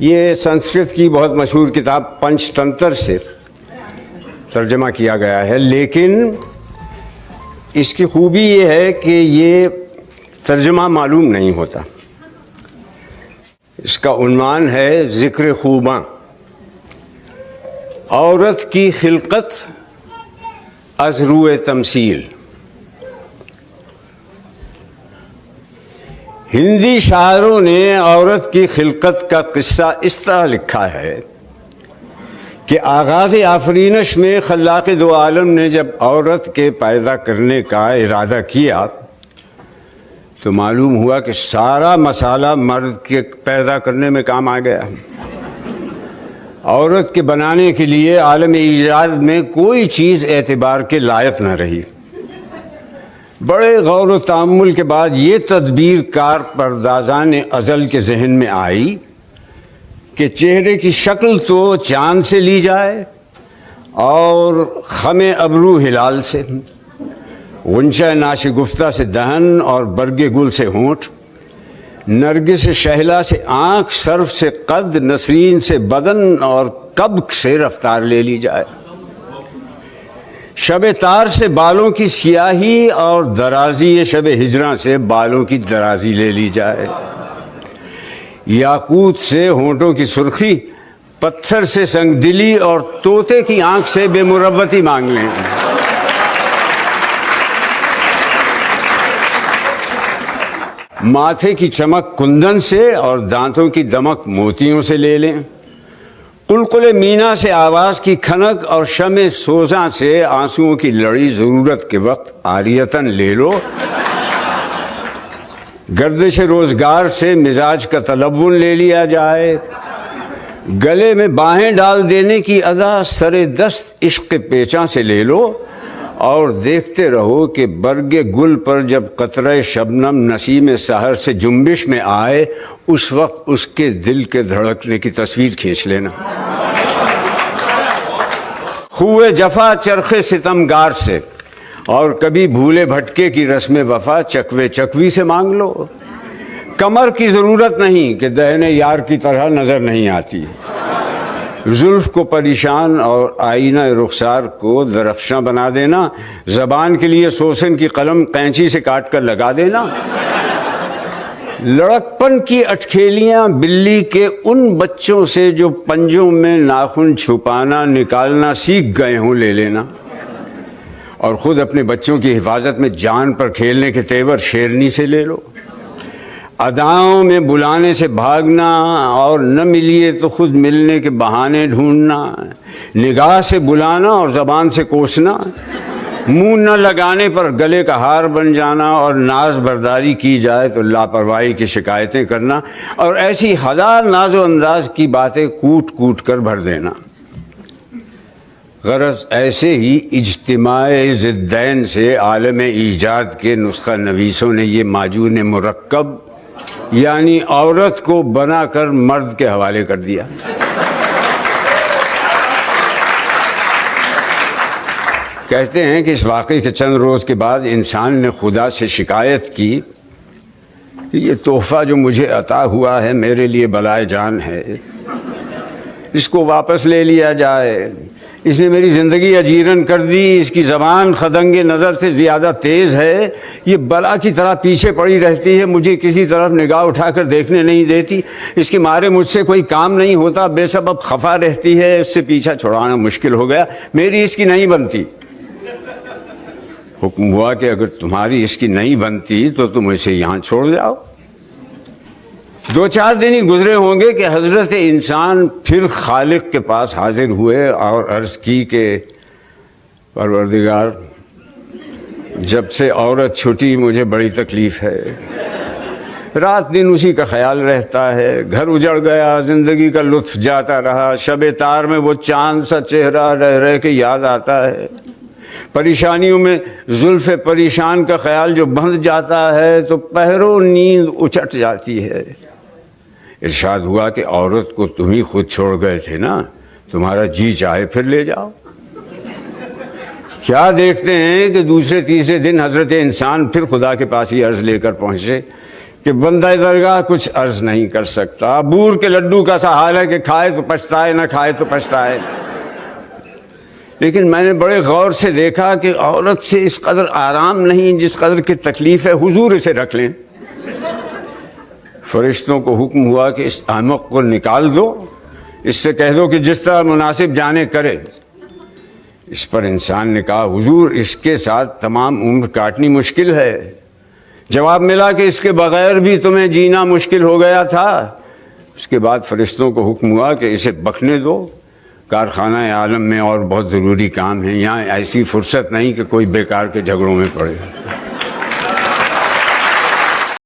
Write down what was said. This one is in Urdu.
یہ سنسکرت کی بہت مشہور کتاب پنچ تنتر سے ترجمہ کیا گیا ہے، لیکن اس کی خوبی یہ ہے کہ یہ ترجمہ معلوم نہیں ہوتا۔ اس کا عنوان ہے ذکر خوباں، عورت کی خلقت از روئے تمثیل۔ ہندی شاعروں نے عورت کی خلقت کا قصہ اس طرح لکھا ہے کہ آغاز آفرینش میں خلاق دو عالم نے جب عورت کے پیدا کرنے کا ارادہ کیا تو معلوم ہوا کہ سارا مسالہ مرد کے پیدا کرنے میں کام آ گیا۔ عورت کے بنانے کے لیے عالم ایجاد میں کوئی چیز اعتبار کے لائق نہ رہی۔ بڑے غور و تأمل کے بعد یہ تدبیر کار پردازان ازل کے ذہن میں آئی کہ چہرے کی شکل تو چاند سے لی جائے اور خم ابرو ہلال سے، غنچہ ناشگفتہ سے دہن اور برگ گل سے ہونٹ، نرگس شہلا سے آنکھ، سرف سے قد، نسرین سے بدن اور کبک سے رفتار لے لی جائے۔ شب تار سے بالوں کی سیاہی اور درازی شب ہجراں سے بالوں کی درازی لے لی جائے۔ یاقوت سے ہونٹوں کی سرخی، پتھر سے سنگ دلی اور طوطے کی آنکھ سے بے مروتی مانگ لیں۔ ماتھے کی چمک کندن سے اور دانتوں کی دمک موتیوں سے لے لیں۔ قلقل مینا سے آواز کی کھنک اور شمع سوزاں سے آنسوؤں کی لڑی ضرورت کے وقت عاریتاً لے لو۔ گردش روزگار سے مزاج کا تلون لے لیا جائے۔ گلے میں باہیں ڈال دینے کی ادا سر دست عشق پیچاں سے لے لو، اور دیکھتے رہو کہ برگ گل پر جب قطرہ شبنم نسیم سحر سے جنبش میں آئے اس وقت اس کے دل کے دھڑکنے کی تصویر کھینچ لینا۔ خوئے جفا چرخ ستم گار سے اور کبھی بھولے بھٹکے کی رسم وفا چکوے چکوی سے مانگ لو۔ کمر کی ضرورت نہیں کہ دہنے یار کی طرح نظر نہیں آتی۔ زلف کو پریشان اور آئینہ رخسار کو درخشاں بنا دینا، زبان کے لیے سوسن کی قلم قینچی سے کاٹ کر لگا دینا۔ لڑکپن کی اٹکھیلیاں بلی کے ان بچوں سے جو پنجوں میں ناخن چھپانا نکالنا سیکھ گئے ہوں لے لینا، اور خود اپنے بچوں کی حفاظت میں جان پر کھیلنے کے تیور شیرنی سے لے لو۔ اداؤں میں بلانے سے بھاگنا اور نہ ملیے تو خود ملنے کے بہانے ڈھونڈنا، نگاہ سے بلانا اور زبان سے کوسنا، منہ نہ لگانے پر گلے کا ہار بن جانا اور ناز برداری کی جائے تو لاپرواہی کی شکایتیں کرنا، اور ایسی ہزار ناز و انداز کی باتیں کوٹ کوٹ کر بھر دینا۔ غرض ایسے ہی اجتماع ضدین سے عالم ایجاد کے نسخہ نویسوں نے یہ معجون مرکب یعنی عورت کو بنا کر مرد کے حوالے کر دیا۔ کہتے ہیں کہ اس واقعے کے چند روز کے بعد انسان نے خدا سے شکایت کی کہ یہ تحفہ جو مجھے عطا ہوا ہے میرے لیے بلائے جان ہے، اس کو واپس لے لیا جائے۔ اس نے میری زندگی اجیرن کر دی، اس کی زبان خدنگ نظر سے زیادہ تیز ہے، یہ بلا کی طرح پیچھے پڑی رہتی ہے، مجھے کسی طرف نگاہ اٹھا کر دیکھنے نہیں دیتی، اس کے مارے مجھ سے کوئی کام نہیں ہوتا، بے سبب خفا رہتی ہے، اس سے پیچھا چھڑانا مشکل ہو گیا، میری اس کی نہیں بنتی۔ حکم ہوا کہ اگر تمہاری اس کی نہیں بنتی تو تم اسے یہاں چھوڑ جاؤ۔ 2-4 دن ہی گزرے ہوں گے کہ حضرت انسان پھر خالق کے پاس حاضر ہوئے اور عرض کی کہ پروردگار، جب سے عورت چھٹی مجھے بڑی تکلیف ہے، رات دن اسی کا خیال رہتا ہے، گھر اجڑ گیا، زندگی کا لطف جاتا رہا، شب تار میں وہ چاند سا چہرہ رہ رہ کے یاد آتا ہے، پریشانیوں میں زلف پریشان کا خیال جو بندھ جاتا ہے تو پہرو نیند اچٹ جاتی ہے۔ ارشاد ہوا کہ عورت کو تم ہی خود چھوڑ گئے تھے نا، تمہارا جی چاہے پھر لے جاؤ۔ کیا دیکھتے ہیں کہ دوسرے تیسرے دن حضرت انسان پھر خدا کے پاس ہی عرض لے کر پہنچے کہ بندہ درگاہ کچھ عرض نہیں کر سکتا. بور کے لڈو کا سا حال ہے کہ کھائے تو پچھتائے، نہ کھائے تو پچھتائے. لیکن میں نے بڑے غور سے دیکھا کہ عورت سے اس قدر آرام نہیں جس قدر کی تکلیف ہے. حضور اسے رکھ لیں. فرشتوں کو حکم ہوا کہ اس احمق کو نکال دو، اس سے کہہ دو کہ جس طرح مناسب جانے کرے. اس پر انسان نے کہا حضور اس کے ساتھ تمام عمر کاٹنی مشکل ہے. جواب ملا کہ اس کے بغیر بھی تمہیں جینا مشکل ہو گیا تھا. اس کے بعد فرشتوں کو حکم ہوا کہ اسے بخنے دو. کارخانہ عالم میں اور بہت ضروری کام ہیں، یہاں ایسی فرصت نہیں کہ کوئی بیکار کے جھگڑوں میں پڑے.